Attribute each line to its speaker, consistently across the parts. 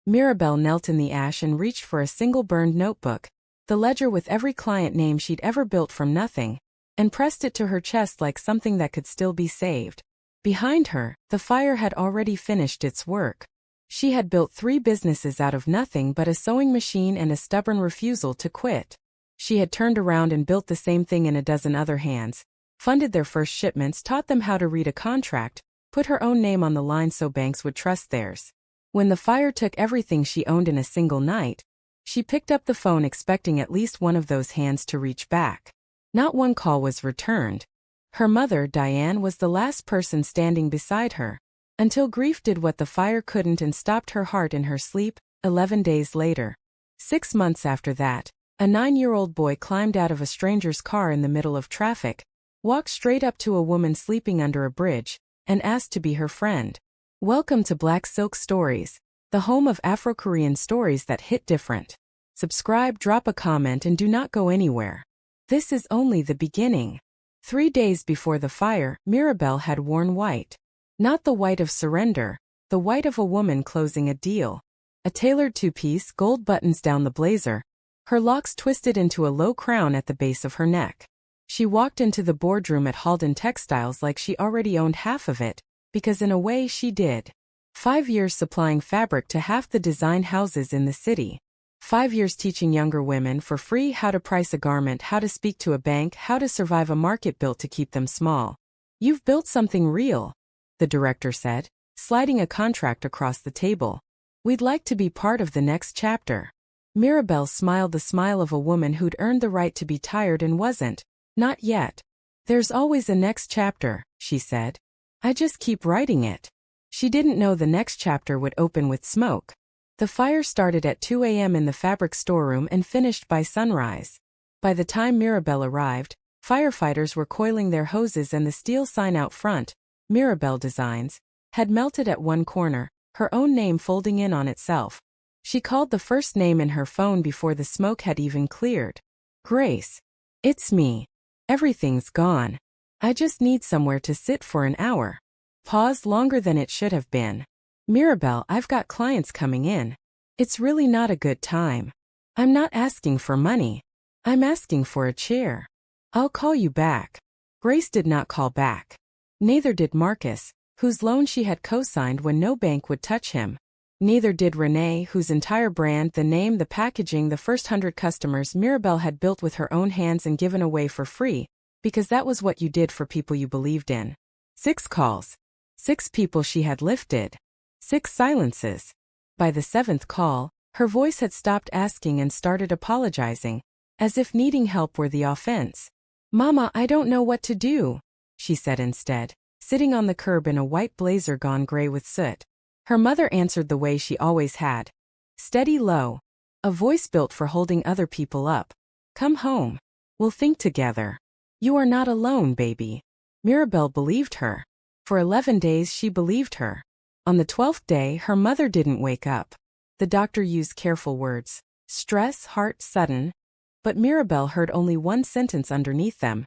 Speaker 1: Mirabel knelt in the ash and reached for a single burned notebook, the ledger with every client name she'd ever built from nothing, and pressed it to her chest like something that could still be saved. Behind her, the fire had already finished its work. She had built 3 businesses out of nothing but a sewing machine and a stubborn refusal to quit. She had turned around and built the same thing in a dozen other hands, funded their first shipments, taught them how to read a contract, put her own name on the line so banks would trust theirs. When the fire took everything she owned in a single night, she picked up the phone expecting at least one of those hands to reach back. Not one call was returned. Her mother, Diane, was the last person standing beside her, until grief did what the fire couldn't and stopped her heart in her sleep. 11 days later. 6 months after that, a 9-year-old boy climbed out of a stranger's car in the middle of traffic, walked straight up to a woman sleeping under a bridge, and asked to be her friend. Welcome to Black Silk Stories, the home of Afro-Korean stories that hit different. Subscribe, drop a comment, and do not go anywhere. This is only the beginning. 3 days before the fire, Mirabel had worn white. Not the white of surrender, the white of a woman closing a deal. A tailored 2-piece, gold buttons down the blazer, her locks twisted into a low crown at the base of her neck. She walked into the boardroom at Halden Textiles like she already owned half of it, because in a way she did. 5 years supplying fabric to half the design houses in the city. 5 years teaching younger women for free how to price a garment, how to speak to a bank, how to survive a market built to keep them small. You've built something real, the director said, sliding a contract across the table. We'd like to be part of the next chapter. Mirabel smiled the smile of a woman who'd earned the right to be tired and wasn't. Not yet. There's always a next chapter, she said. I just keep writing it. She didn't know the next chapter would open with smoke. The fire started at 2 a.m. in the fabric storeroom and finished by sunrise. By the time Mirabel arrived, firefighters were coiling their hoses and the steel sign out front, Mirabel Designs, had melted at one corner, her own name folding in on itself. She called the first name in her phone before the smoke had even cleared. Grace. It's me. Everything's gone. I just need somewhere to sit for an hour. Pause longer than it should have been. Mirabel, I've got clients coming in. It's really not a good time. I'm not asking for money. I'm asking for a chair. I'll call you back. Grace did not call back. Neither did Marcus, whose loan she had co-signed when no bank would touch him. Neither did Renee, whose entire brand, the name, the packaging, the first 100 customers Mirabel had built with her own hands and given away for free, because that was what you did for people you believed in. 6 calls. 6 people she had lifted. 6 silences. By the 7th call, her voice had stopped asking and started apologizing, as if needing help were the offense. Mama, I don't know what to do, she said instead, sitting on the curb in a white blazer gone gray with soot. Her mother answered the way she always had. Steady, low. A voice built for holding other people up. Come home. We'll think together. You are not alone, baby. Mirabel believed her. For 11 days she believed her. On the 12th day, her mother didn't wake up. The doctor used careful words. Stress, heart, sudden. But Mirabel heard only one sentence underneath them.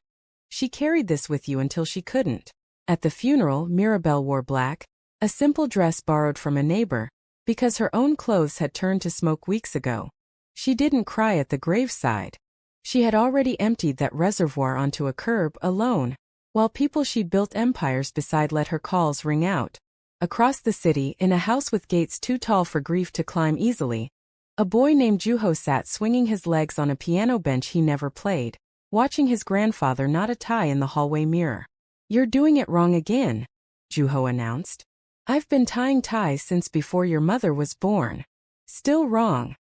Speaker 1: She carried this with you until she couldn't. At the funeral, Mirabel wore black, a simple dress borrowed from a neighbor, because her own clothes had turned to smoke weeks ago. She didn't cry at the graveside. She had already emptied that reservoir onto a curb alone, while people she'd built empires beside let her calls ring out. Across the city, in a house with gates too tall for grief to climb easily, a boy named Juho sat swinging his legs on a piano bench he never played, watching his grandfather knot a tie in the hallway mirror. You're doing it wrong again, Juho announced. I've been tying ties since before your mother was born. Still wrong.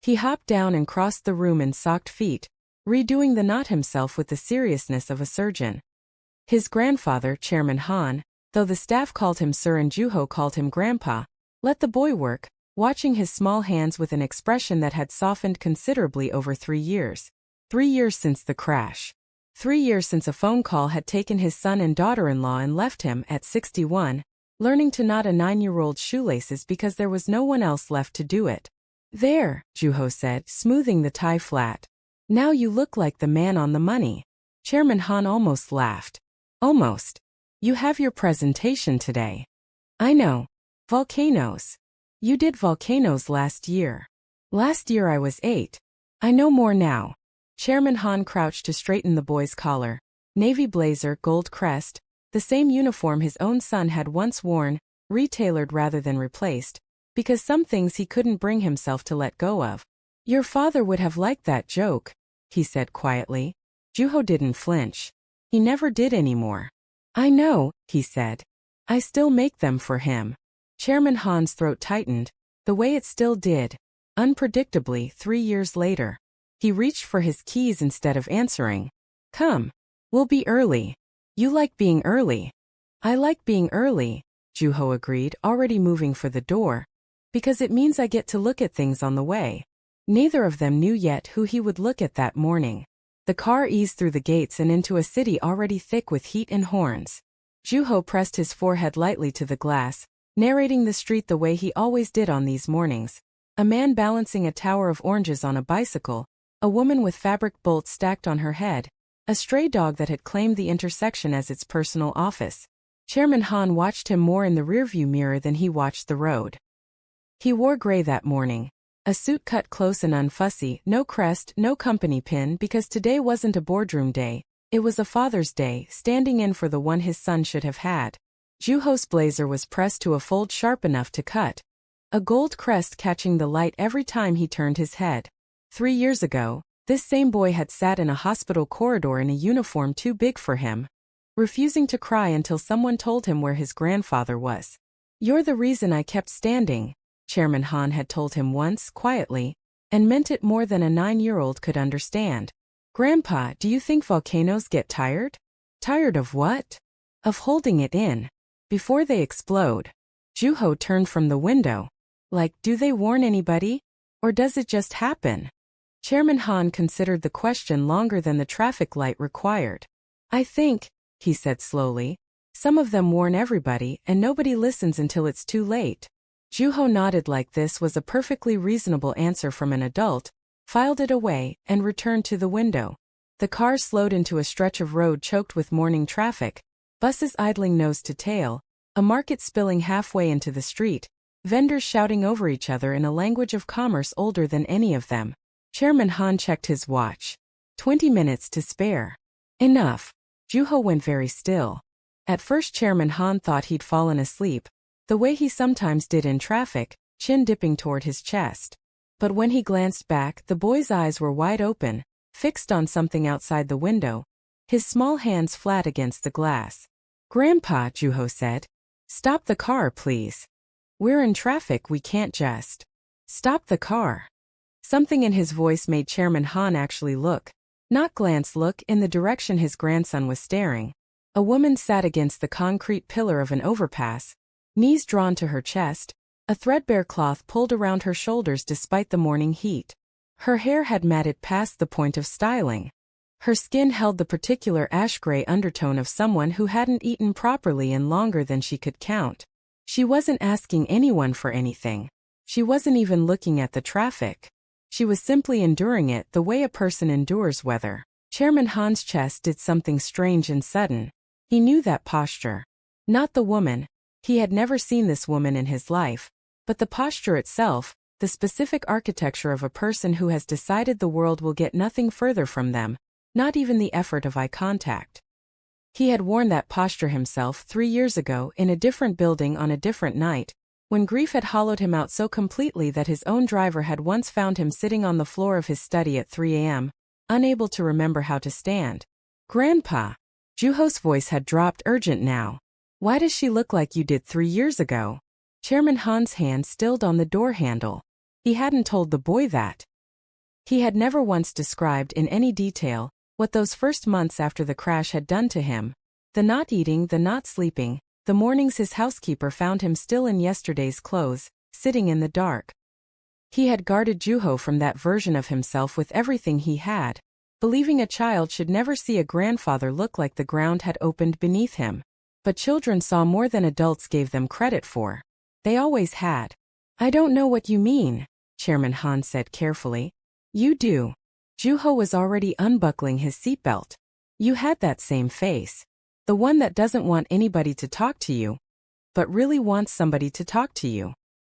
Speaker 1: He hopped down and crossed the room in socked feet, redoing the knot himself with the seriousness of a surgeon. His grandfather, Chairman Han, though the staff called him Sir and Juho called him Grandpa, let the boy work, watching his small hands with an expression that had softened considerably over 3 years. 3 years since the crash. 3 years since a phone call had taken his son and daughter-in-law and left him, at 61, learning to knot a 9-year-old's shoelaces because there was no one else left to do it. There, Juho said, smoothing the tie flat. Now you look like the man on the money. Chairman Han almost laughed. Almost. You have your presentation today. I know. Volcanoes. You did volcanoes last year. Last year I was 8. I know more now. Chairman Han crouched to straighten the boy's collar. Navy blazer, gold crest, the same uniform his own son had once worn, retailored rather than replaced, because some things he couldn't bring himself to let go of. Your father would have liked that joke, he said quietly. Juho didn't flinch. He never did anymore. I know, he said. I still make them for him. Chairman Han's throat tightened, the way it still did. Unpredictably, 3 years later. He reached for his keys instead of answering. Come. We'll be early. You like being early. I like being early, Juho agreed, already moving for the door. Because it means I get to look at things on the way. Neither of them knew yet who he would look at that morning. The car eased through the gates and into a city already thick with heat and horns. Juho pressed his forehead lightly to the glass, narrating the street the way he always did on these mornings. A man balancing a tower of oranges on a bicycle, a woman with fabric bolts stacked on her head, a stray dog that had claimed the intersection as its personal office. Chairman Han watched him more in the rearview mirror than he watched the road. He wore gray that morning. A suit cut close and unfussy, no crest, no company pin because today wasn't a boardroom day, it was a Father's Day, standing in for the one his son should have had. Juho's blazer was pressed to a fold sharp enough to cut. A gold crest catching the light every time he turned his head. 3 years ago, this same boy had sat in a hospital corridor in a uniform too big for him, refusing to cry until someone told him where his grandfather was. You're the reason I kept standing, Chairman Han had told him once, quietly, and meant it more than a 9-year-old could understand. Grandpa, do you think volcanoes get tired? Tired of what? Of holding it in. Before they explode. Juho turned from the window. Like, do they warn anybody? Or does it just happen? Chairman Han considered the question longer than the traffic light required. I think, he said slowly, some of them warn everybody and nobody listens until it's too late. Juho nodded like this was a perfectly reasonable answer from an adult, filed it away, and returned to the window. The car slowed into a stretch of road choked with morning traffic, buses idling nose to tail, a market spilling halfway into the street, vendors shouting over each other in a language of commerce older than any of them. Chairman Han checked his watch. 20 minutes to spare. Enough. Juho went very still. At first Chairman Han thought he'd fallen asleep, the way he sometimes did in traffic, chin dipping toward his chest. But when he glanced back, the boy's eyes were wide open, fixed on something outside the window, his small hands flat against the glass. Grandpa, Juho said. Stop the car, please. We're in traffic, we can't just. Stop the car. Something in his voice made Chairman Han actually look, not glance, look in the direction his grandson was staring. A woman sat against the concrete pillar of an overpass, knees drawn to her chest, a threadbare cloth pulled around her shoulders despite the morning heat. Her hair had matted past the point of styling. Her skin held the particular ash-gray undertone of someone who hadn't eaten properly in longer than she could count. She wasn't asking anyone for anything. She wasn't even looking at the traffic. She was simply enduring it the way a person endures weather. Chairman Han's chest did something strange and sudden. He knew that posture. Not the woman. He had never seen this woman in his life. But the posture itself, the specific architecture of a person who has decided the world will get nothing further from them, not even the effort of eye contact. He had worn that posture himself 3 years ago in a different building on a different night, when grief had hollowed him out so completely that his own driver had once found him sitting on the floor of his study at 3 a.m., unable to remember how to stand. Grandpa. Juho's voice had dropped, urgent now. Why does she look like you did 3 years ago? Chairman Han's hand stilled on the door handle. He hadn't told the boy that. He had never once described in any detail what those first months after the crash had done to him. The not eating, the not sleeping, the mornings his housekeeper found him still in yesterday's clothes, sitting in the dark. He had guarded Juho from that version of himself with everything he had, believing a child should never see a grandfather look like the ground had opened beneath him. But children saw more than adults gave them credit for. They always had. I don't know what you mean, Chairman Han said carefully. You do. Juho was already unbuckling his seatbelt. You had that same face. The one that doesn't want anybody to talk to you, but really wants somebody to talk to you.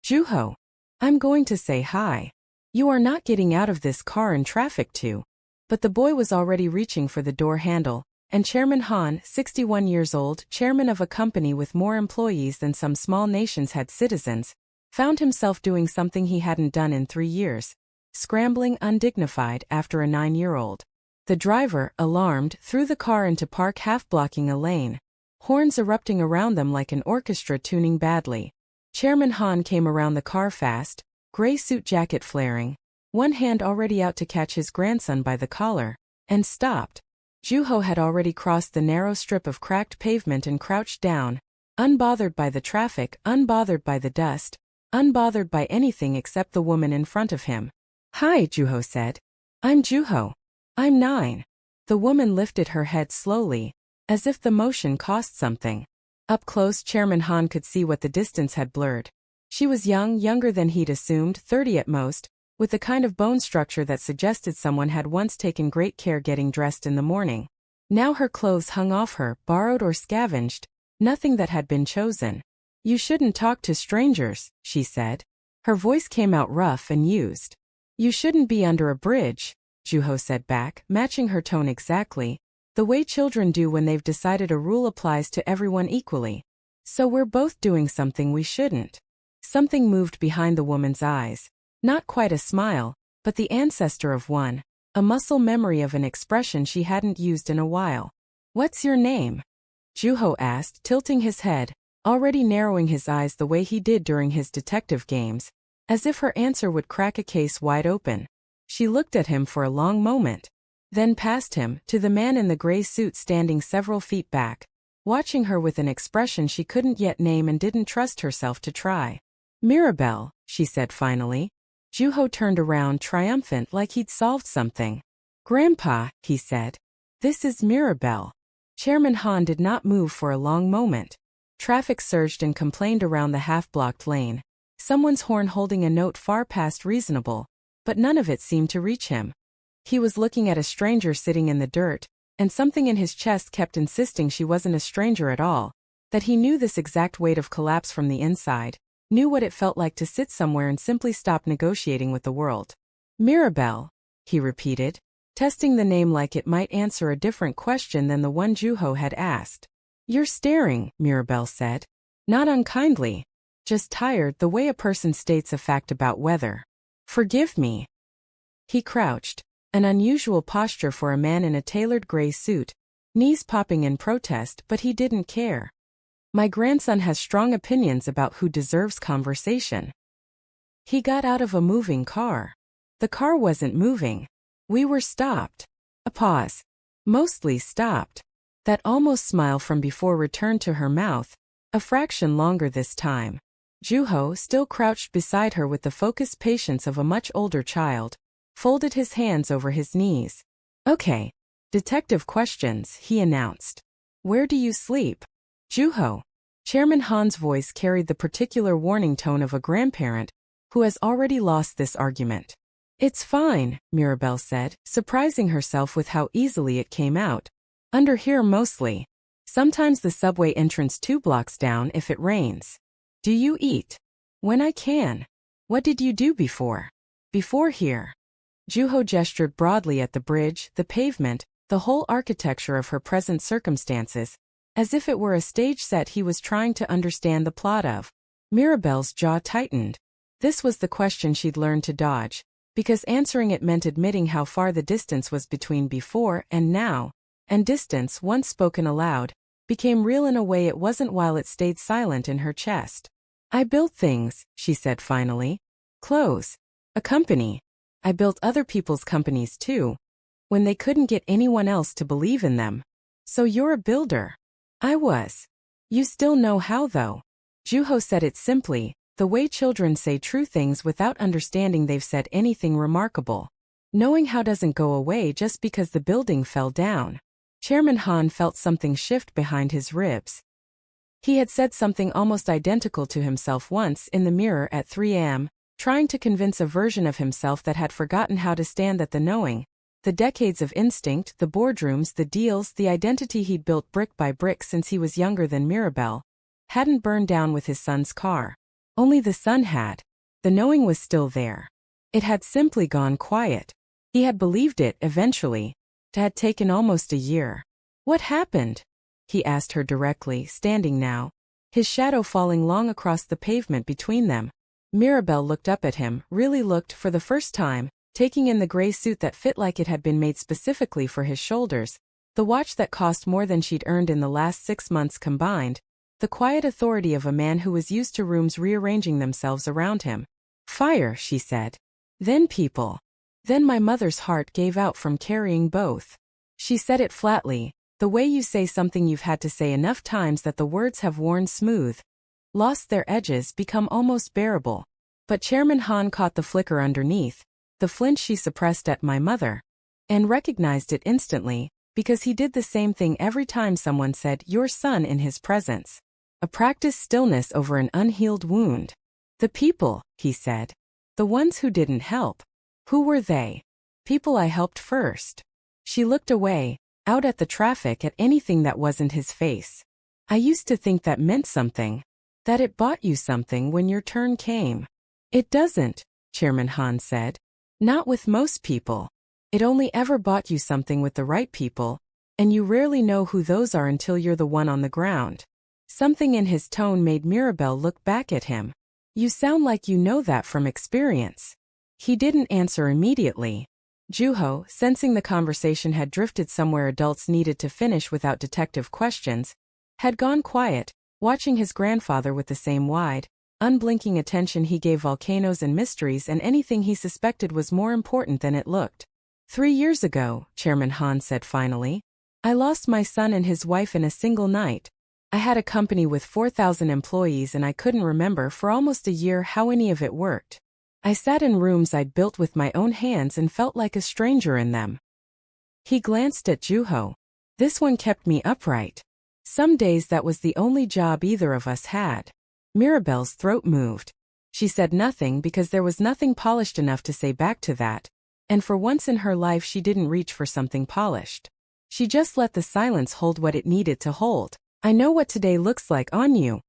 Speaker 1: Juho. I'm going to say hi. You are not getting out of this car in traffic too. But the boy was already reaching for the door handle, and Chairman Han, 61 years old, chairman of a company with more employees than some small nations had citizens, found himself doing something he hadn't done in 3 years, scrambling undignified after a 9-year-old. The driver, alarmed, threw the car into park half-blocking a lane, horns erupting around them like an orchestra tuning badly. Chairman Han came around the car fast, gray suit jacket flaring, one hand already out to catch his grandson by the collar, and stopped. Juho had already crossed the narrow strip of cracked pavement and crouched down, unbothered by the traffic, unbothered by the dust, unbothered by anything except the woman in front of him. Hi, Juho said. I'm Juho. I'm 9. The woman lifted her head slowly, as if the motion cost something. Up close, Chairman Han could see what the distance had blurred. She was young, younger than he'd assumed, 30 at most, with the kind of bone structure that suggested someone had once taken great care getting dressed in the morning. Now her clothes hung off her, borrowed or scavenged, nothing that had been chosen. You shouldn't talk to strangers, she said. Her voice came out rough and used. You shouldn't be under a bridge, Juho said back, matching her tone exactly, the way children do when they've decided a rule applies to everyone equally. So we're both doing something we shouldn't. Something moved behind the woman's eyes. Not quite a smile, but the ancestor of one, a muscle memory of an expression she hadn't used in a while. What's your name? Juho asked, tilting his head, already narrowing his eyes the way he did during his detective games, as if her answer would crack a case wide open. She looked at him for a long moment, then past him, to the man in the gray suit standing several feet back, watching her with an expression she couldn't yet name and didn't trust herself to try. Mirabel, she said finally. Juho turned around triumphant like he'd solved something. Grandpa, he said. This is Mirabel. Chairman Han did not move for a long moment. Traffic surged and complained around the half-blocked lane, someone's horn holding a note far past reasonable, but none of it seemed to reach him. He was looking at a stranger sitting in the dirt, and something in his chest kept insisting she wasn't a stranger at all, that he knew this exact weight of collapse from the inside, knew what it felt like to sit somewhere and simply stop negotiating with the world. Mirabel, he repeated, testing the name like it might answer a different question than the one Juho had asked. You're staring, Mirabel said. Not unkindly. Just tired, the way a person states a fact about weather. Forgive me. He crouched, an unusual posture for a man in a tailored gray suit, knees popping in protest, but he didn't care. My grandson has strong opinions about who deserves conversation. He got out of a moving car. The car wasn't moving. We were stopped. A pause. Mostly stopped. That almost smile from before returned to her mouth, a fraction longer this time. Juho, still crouched beside her with the focused patience of a much older child, folded his hands over his knees. Okay. Detective questions, he announced. Where do you sleep? Juho. Chairman Han's voice carried the particular warning tone of a grandparent who has already lost this argument. It's fine, Mirabel said, surprising herself with how easily it came out. Under here mostly. Sometimes the subway entrance 2 blocks down if it rains. Do you eat? When I can. What did you do before? Before here. Juho gestured broadly at the bridge, the pavement, the whole architecture of her present circumstances, as if it were a stage set he was trying to understand the plot of. Mirabel's jaw tightened. This was the question she'd learned to dodge, because answering it meant admitting how far the distance was between before and now, and distance, once spoken aloud, became real in a way it wasn't while it stayed silent in her chest. I built things, she said finally. Clothes. A company. I built other people's companies too, when they couldn't get anyone else to believe in them. So you're a builder. I was. You still know how though. Juho said it simply, the way children say true things without understanding they've said anything remarkable. Knowing how doesn't go away just because the building fell down. Chairman Han felt something shift behind his ribs. He had said something almost identical to himself once in the mirror at 3 a.m., trying to convince a version of himself that had forgotten how to stand at the knowing. The decades of instinct, the boardrooms, the deals, the identity he'd built brick by brick since he was younger than Mirabel, hadn't burned down with his son's car. Only the sun had. The knowing was still there. It had simply gone quiet. He had believed it eventually. It had taken almost a year. What happened? He asked her directly, standing now, his shadow falling long across the pavement between them. Mirabel looked up at him, really looked for the first time, taking in the gray suit that fit like it had been made specifically for his shoulders, the watch that cost more than she'd earned in the last 6 months combined, the quiet authority of a man who was used to rooms rearranging themselves around him. Fire, she said. Then people. Then my mother's heart gave out from carrying both. She said it flatly, the way you say something you've had to say enough times that the words have worn smooth, lost their edges, become almost bearable. But Chairman Han caught the flicker underneath, the flinch she suppressed at my mother, and recognized it instantly, because he did the same thing every time someone said your son in his presence. A practiced stillness over an unhealed wound. The people, he said. The ones who didn't help. Who were they? People I helped first. She looked away, out at the traffic, at anything that wasn't his face. I used to think that meant something. That it bought you something when your turn came. It doesn't, Chairman Han said. Not with most people. It only ever bought you something with the right people, and you rarely know who those are until you're the one on the ground. Something in his tone made Mirabel look back at him. You sound like you know that from experience. He didn't answer immediately. Juho, sensing the conversation had drifted somewhere adults needed to finish without detective questions, had gone quiet, watching his grandfather with the same wide, unblinking attention he gave volcanoes and mysteries, and anything he suspected was more important than it looked. 3 years ago, Chairman Han said finally, I lost my son and his wife in a single night. I had a company with 4,000 employees and I couldn't remember for almost a year how any of it worked. I sat in rooms I'd built with my own hands and felt like a stranger in them. He glanced at Juho. This one kept me upright. Some days that was the only job either of us had. Mirabel's throat moved. She said nothing because there was nothing polished enough to say back to that, and for once in her life she didn't reach for something polished. She just let the silence hold what it needed to hold. I know what today looks like on you,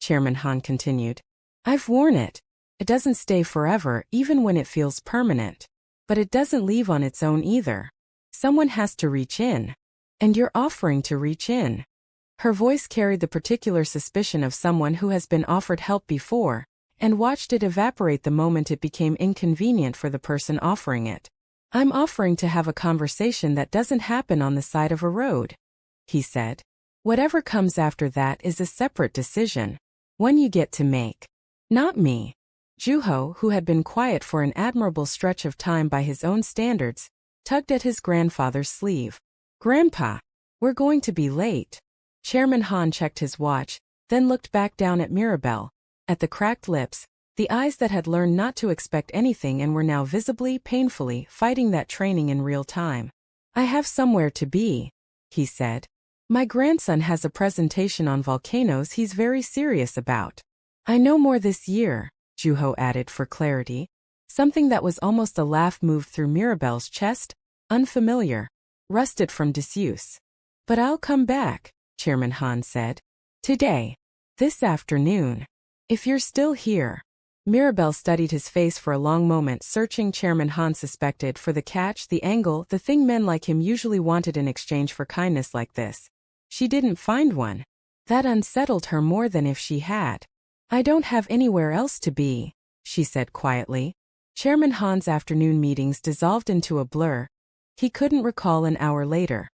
Speaker 1: Chairman Han continued. I've worn it. It doesn't stay forever, even when it feels permanent. But it doesn't leave on its own either. Someone has to reach in. And you're offering to reach in. Her voice carried the particular suspicion of someone who has been offered help before, and watched it evaporate the moment it became inconvenient for the person offering it. I'm offering to have a conversation that doesn't happen on the side of a road, he said. Whatever comes after that is a separate decision. One you get to make. Not me. Juho, who had been quiet for an admirable stretch of time by his own standards, tugged at his grandfather's sleeve. Grandpa, we're going to be late. Chairman Han checked his watch, then looked back down at Mirabel, at the cracked lips, the eyes that had learned not to expect anything and were now visibly, painfully, fighting that training in real time. I have somewhere to be, he said. My grandson has a presentation on volcanoes he's very serious about. I know more this year, Juho added for clarity. Something that was almost a laugh moved through Mirabel's chest, unfamiliar, rusted from disuse. But I'll come back, Chairman Han said. Today. This afternoon. If you're still here. Mirabel studied his face for a long moment, searching. Chairman Han suspected for the catch, the angle, the thing men like him usually wanted in exchange for kindness like this. She didn't find one. That unsettled her more than if she had. I don't have anywhere else to be, she said quietly. Chairman Han's afternoon meetings dissolved into a blur. He couldn't recall an hour later.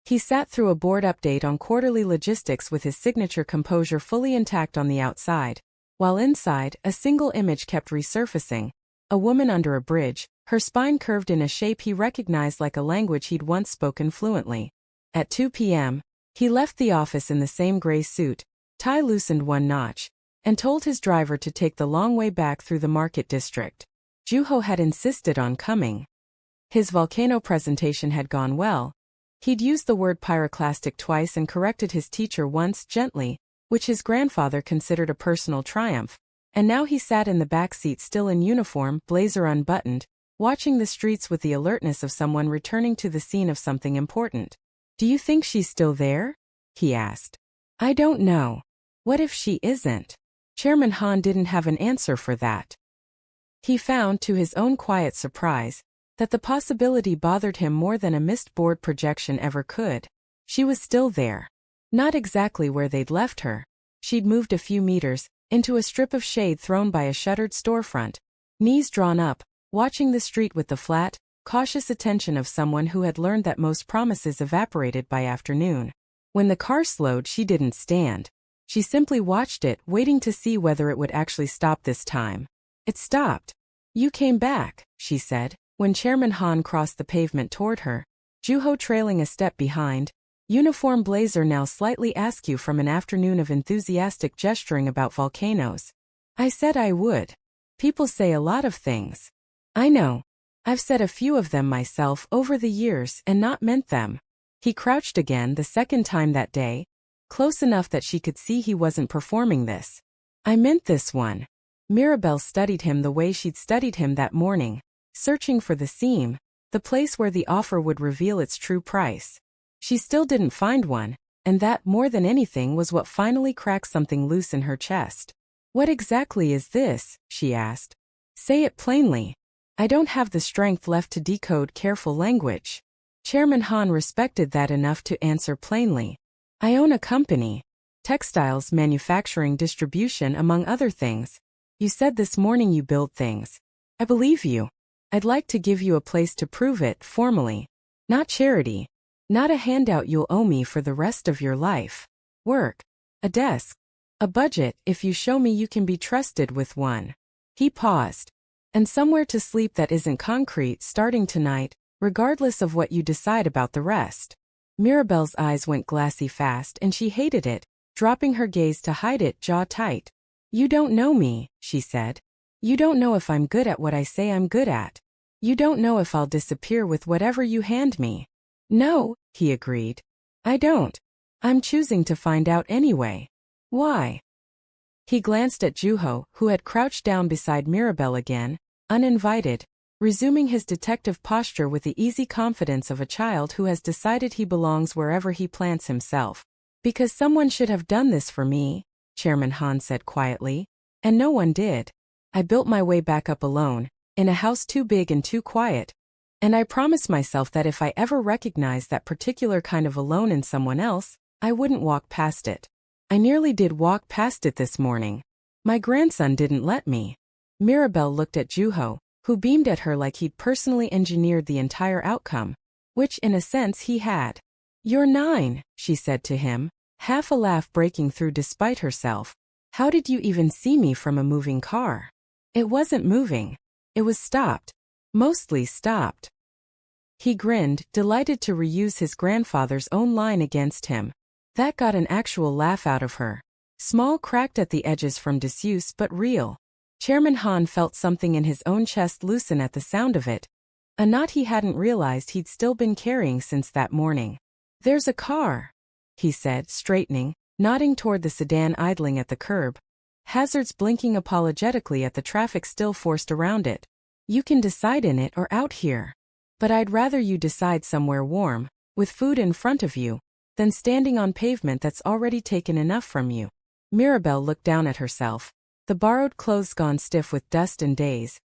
Speaker 1: He sat through a board update on quarterly logistics with his signature composure fully intact on the outside, while inside, a single image kept resurfacing. A woman under a bridge, her spine curved in a shape he recognized like a language he'd once spoken fluently. At 2 p.m., he left the office in the same gray suit, tie loosened one notch, and told his driver to take the long way back through the market district. Juho had insisted on coming. His volcano presentation had gone well. He'd used the word pyroclastic twice and corrected his teacher once gently, which his grandfather considered a personal triumph, and now he sat in the back seat still in uniform, blazer unbuttoned, watching the streets with the alertness of someone returning to the scene of something important. Do you think she's still there? He asked. I don't know. What if she isn't? Chairman Han didn't have an answer for that. He found, to his own quiet surprise, that the possibility bothered him more than a missed board projection ever could. She was still there. Not exactly where they'd left her. She'd moved a few meters, into a strip of shade thrown by a shuttered storefront, knees drawn up, watching the street with the flat, cautious attention of someone who had learned that most promises evaporated by afternoon. When the car slowed, she didn't stand. She simply watched it, waiting to see whether it would actually stop this time. It stopped. "You came back," she said, when Chairman Han crossed the pavement toward her, Juho trailing a step behind, uniform blazer now slightly askew from an afternoon of enthusiastic gesturing about volcanoes. "I said I would. People say a lot of things. I know. I've said a few of them myself over the years and not meant them." He crouched again the second time that day, close enough that she could see he wasn't performing this. "I meant this one." Mirabel studied him the way she'd studied him that morning, searching for the seam, the place where the offer would reveal its true price. She still didn't find one, and that, more than anything, was what finally cracked something loose in her chest. "What exactly is this?" she asked. "Say it plainly. I don't have the strength left to decode careful language." Chairman Han respected that enough to answer plainly. "I own a company. Textiles, manufacturing, distribution, among other things. You said this morning you build things. I believe you. I'd like to give you a place to prove it, formally. Not charity. Not a handout you'll owe me for the rest of your life. Work. A desk. A budget, if you show me you can be trusted with one." He paused. "And somewhere to sleep that isn't concrete starting tonight, regardless of what you decide about the rest." Mirabel's eyes went glassy fast and she hated it, dropping her gaze to hide it, jaw tight. "You don't know me," she said. "You don't know if I'm good at what I say I'm good at. You don't know if I'll disappear with whatever you hand me." "No," he agreed. "I don't. I'm choosing to find out anyway." "Why?" He glanced at Juho, who had crouched down beside Mirabel again, uninvited, resuming his detective posture with the easy confidence of a child who has decided he belongs wherever he plants himself. "Because someone should have done this for me," Chairman Han said quietly, "and no one did. I built my way back up alone, in a house too big and too quiet. And I promised myself that if I ever recognized that particular kind of alone in someone else, I wouldn't walk past it. I nearly did walk past it this morning. My grandson didn't let me." Mirabel looked at Juho, who beamed at her like he'd personally engineered the entire outcome, which in a sense he had. "You're 9, she said to him, half a laugh breaking through despite herself. "How did you even see me from a moving car?" "It wasn't moving. It was stopped. Mostly stopped." He grinned, delighted to reuse his grandfather's own line against him. That got an actual laugh out of her. Small, cracked at the edges from disuse, but real. Chairman Han felt something in his own chest loosen at the sound of it. A knot he hadn't realized he'd still been carrying since that morning. "There's a car," he said, straightening, nodding toward the sedan idling at the curb. Hazards blinking apologetically at the traffic still forced around it. "You can decide in it or out here. But I'd rather you decide somewhere warm, with food in front of you, than standing on pavement that's already taken enough from you." Mirabel looked down at herself, the borrowed clothes gone stiff with dust and days.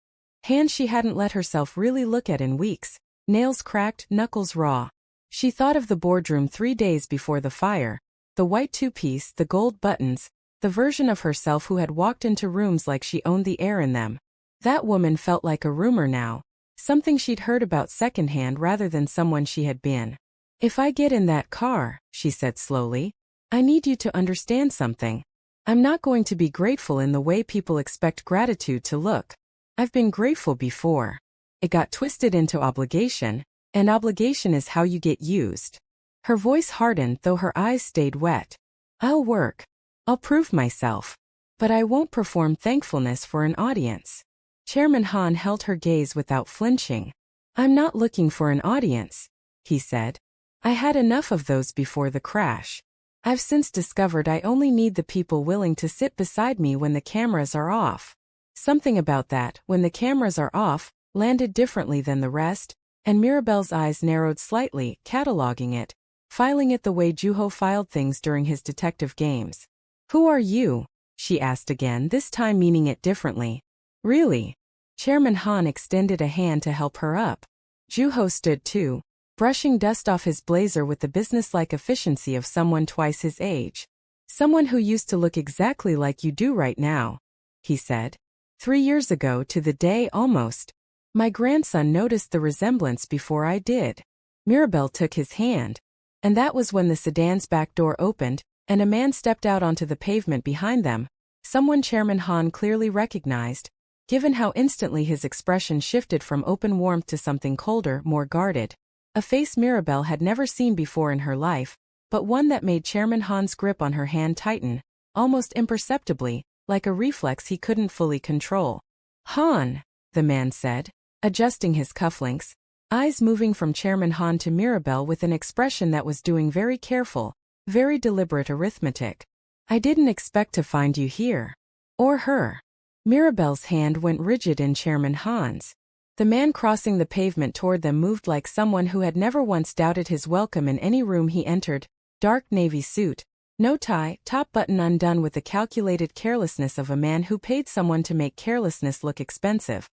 Speaker 1: Hands she hadn't let herself really look at in weeks, nails cracked, knuckles raw. She thought of the boardroom 3 days before the fire, the white two-piece, the gold buttons, the version of herself who had walked into rooms like she owned the air in them. That woman felt like a rumor now, something she'd heard about secondhand rather than someone she had been. "If I get in that car," she said slowly, "I need you to understand something. I'm not going to be grateful in the way people expect gratitude to look. I've been grateful before. It got twisted into obligation, and obligation is how you get used." Her voice hardened though her eyes stayed wet. "I'll work. I'll prove myself. But I won't perform thankfulness for an audience." Chairman Han held her gaze without flinching. "I'm not looking for an audience," he said. "I had enough of those before the crash. I've since discovered I only need the people willing to sit beside me when the cameras are off." Something about that, "when the cameras are off," landed differently than the rest, and Mirabel's eyes narrowed slightly, cataloging it, filing it the way Juho filed things during his detective games. "Who are you?" she asked again, this time meaning it differently. Really? Chairman Han extended a hand to help her up. Juho stood too, brushing dust off his blazer with the businesslike efficiency of someone twice his age. Someone who used to look exactly like you do right now, he said. 3 years ago to the day almost. My grandson noticed the resemblance before I did. Mirabel took his hand. And that was when the sedan's back door opened, and a man stepped out onto the pavement behind them, someone Chairman Han clearly recognized, given how instantly his expression shifted from open warmth to something colder, more guarded. A face Mirabel had never seen before in her life, but one that made Chairman Han's grip on her hand tighten, almost imperceptibly, like a reflex he couldn't fully control. Han, the man said, adjusting his cufflinks, eyes moving from Chairman Han to Mirabel with an expression that was doing very careful, very deliberate arithmetic. I didn't expect to find you here. Or her. Mirabel's hand went rigid in Chairman Han's. The man crossing the pavement toward them moved like someone who had never once doubted his welcome in any room he entered, dark navy suit, no tie, top button undone with the calculated carelessness of a man who paid someone to make carelessness look expensive.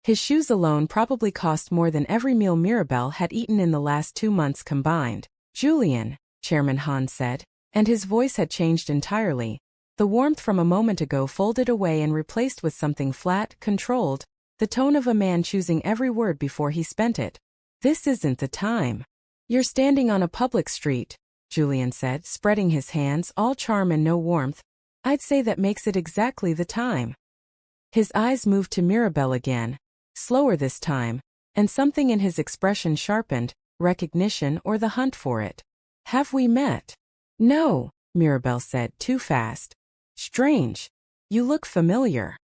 Speaker 1: His shoes alone probably cost more than every meal Mirabel had eaten in the last 2 months combined. Julian, Chairman Han said, and his voice had changed entirely. The warmth from a moment ago folded away and replaced with something flat, controlled, the tone of a man choosing every word before he spent it. This isn't the time. You're standing on a public street, Julian said, spreading his hands, all charm and no warmth. I'd say that makes it exactly the time. His eyes moved to Mirabel again, slower this time, and something in his expression sharpened, recognition or the hunt for it. Have we met? No, Mirabel said, too fast. Strange. You look familiar.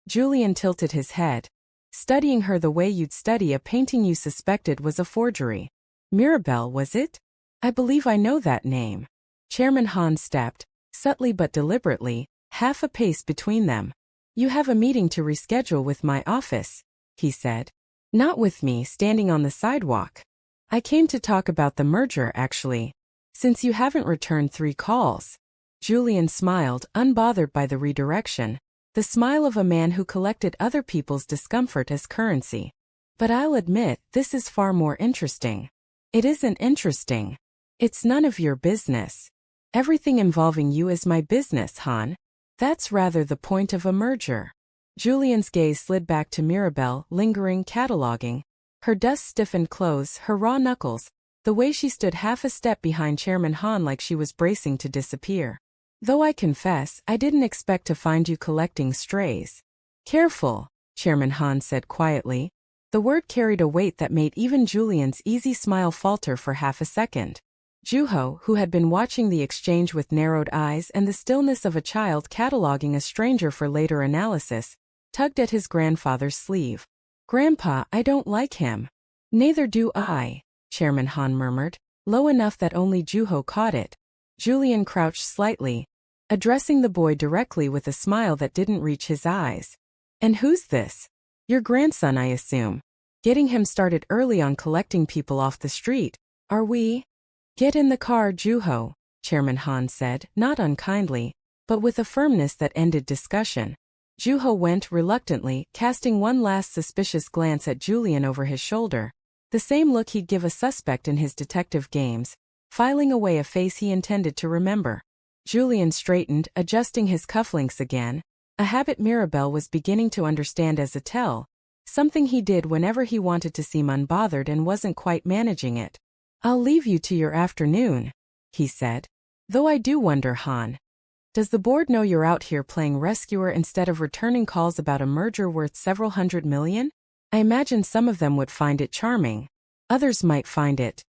Speaker 1: Julian tilted his head. Studying her the way you'd study a painting you suspected was a forgery. Mirabel, was it? I believe I know that name. Chairman Han stepped, subtly but deliberately, half a pace between them. You have a meeting to reschedule with my office, he said. Not with me standing on the sidewalk. I came to talk about the merger, actually. Since you haven't returned 3 calls. Julian smiled, unbothered by the redirection, the smile of a man who collected other people's discomfort as currency. But I'll admit, this is far more interesting. It isn't interesting. It's none of your business. Everything involving you is my business, Han. That's rather the point of a merger. Julian's gaze slid back to Mirabel, lingering, cataloging. Her dust-stiffened clothes, her raw knuckles, the way she stood half a step behind Chairman Han like she was bracing to disappear. Though I confess, I didn't expect to find you collecting strays. Careful, Chairman Han said quietly. The word carried a weight that made even Julian's easy smile falter for half a second. Juho, who had been watching the exchange with narrowed eyes and the stillness of a child cataloging a stranger for later analysis, tugged at his grandfather's sleeve. Grandpa, I don't like him. Neither do I, Chairman Han murmured, low enough that only Juho caught it. Julian crouched slightly, addressing the boy directly with a smile that didn't reach his eyes. And who's this? Your grandson, I assume. Getting him started early on collecting people off the street, are we? Get in the car, Juho, Chairman Han said, not unkindly, but with a firmness that ended discussion. Juho went reluctantly, casting one last suspicious glance at Julian over his shoulder, the same look he'd give a suspect in his detective games, filing away a face he intended to remember. Julian straightened, adjusting his cufflinks again, a habit Mirabel was beginning to understand as a tell, something he did whenever he wanted to seem unbothered and wasn't quite managing it. I'll leave you to your afternoon, he said. Though I do wonder, Han. Does the board know you're out here playing rescuer instead of returning calls about a merger worth several $100 million? I imagine some of them would find it charming. Others might find it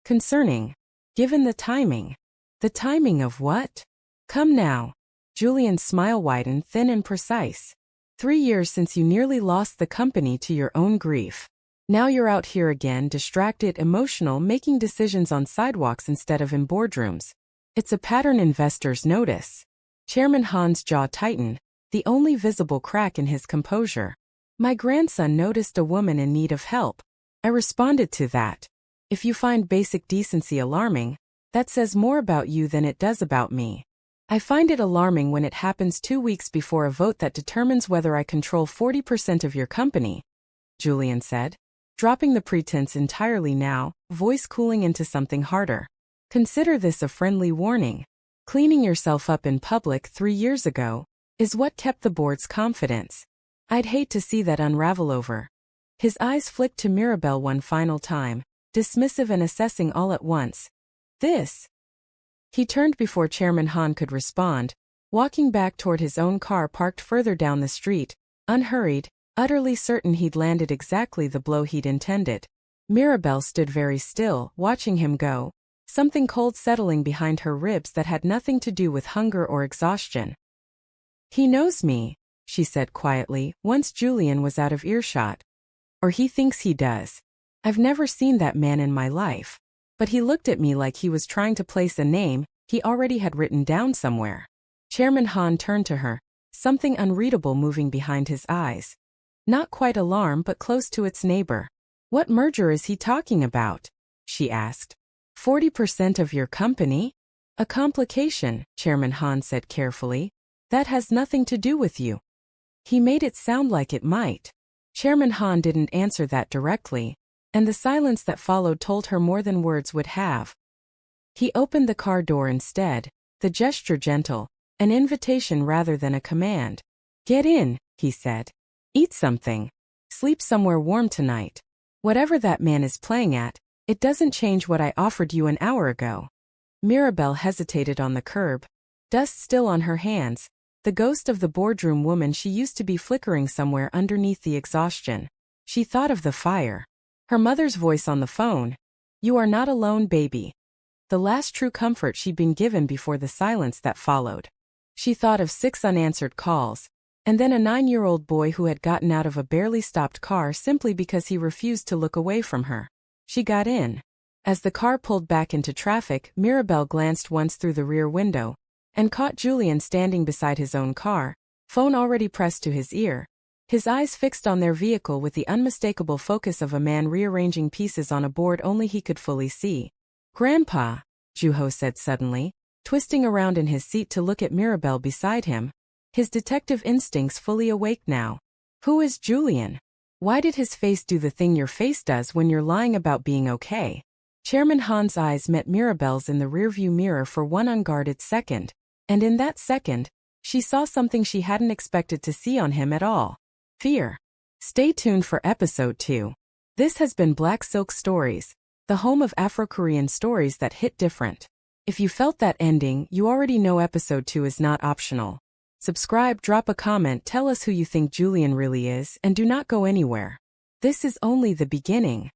Speaker 1: concerning. Given the timing. The timing of what? Come now. Julian's smile widened, thin and precise. 3 years since you nearly lost the company to your own grief. Now you're out here again, distracted, emotional, making decisions on sidewalks instead of in boardrooms. It's a pattern investors notice. Chairman Han's jaw tightened, the only visible crack in his composure. My grandson noticed a woman in need of help. I responded to that. If you find basic decency alarming, that says more about you than it does about me. I find it alarming when it happens 2 weeks before a vote that determines whether I control 40% of your company, Julian said, dropping the pretense entirely now, voice cooling into something harder. Consider this a friendly warning. Cleaning yourself up in public 3 years ago is what kept the board's confidence. I'd hate to see that unravel over. His eyes flicked to Mirabel one final time, dismissive and assessing all at once. This. He turned before Chairman Han could respond, walking back toward his own car parked further down the street, unhurried, utterly certain he'd landed exactly the blow he'd intended. Mirabel stood very still, watching him go, something cold settling behind her ribs that had nothing to do with hunger or exhaustion. He knows me, she said quietly, once Julian was out of earshot. Or he thinks he does. I've never seen that man in my life. But he looked at me like he was trying to place a name he already had written down somewhere. Chairman Han turned to her, something unreadable moving behind his eyes. Not quite alarm but close to its neighbor. What merger is he talking about? She asked. 40% of your company? A complication, Chairman Han said carefully. That has nothing to do with you. He made it sound like it might. Chairman Han didn't answer that directly, and the silence that followed told her more than words would have. He opened the car door instead, the gesture gentle, an invitation rather than a command. Get in, he said. Eat something. Sleep somewhere warm tonight. Whatever that man is playing at, it doesn't change what I offered you an hour ago. Mirabel hesitated on the curb, dust still on her hands, the ghost of the boardroom woman she used to be flickering somewhere underneath the exhaustion. She thought of the fire. Her mother's voice on the phone. You are not alone, baby. The last true comfort she'd been given before the silence that followed. She thought of 6 unanswered calls, and then a 9-year-old boy who had gotten out of a barely stopped car simply because he refused to look away from her. She got in. As the car pulled back into traffic, Mirabel glanced once through the rear window, and caught Julian standing beside his own car, phone already pressed to his ear, his eyes fixed on their vehicle with the unmistakable focus of a man rearranging pieces on a board only he could fully see. Grandpa, Juho said suddenly, twisting around in his seat to look at Mirabel beside him, his detective instincts fully awake now. Who is Julian? Why did his face do the thing your face does when you're lying about being okay? Chairman Han's eyes met Mirabel's in the rearview mirror for one unguarded second, and in that second, she saw something she hadn't expected to see on him at all. Fear. Stay tuned for episode 2. This has been Black Silk Stories, the home of Afro-Korean stories that hit different. If you felt that ending, you already know episode 2 is not optional. Subscribe, drop a comment, tell us who you think Julian really is, and do not go anywhere. This is only the beginning.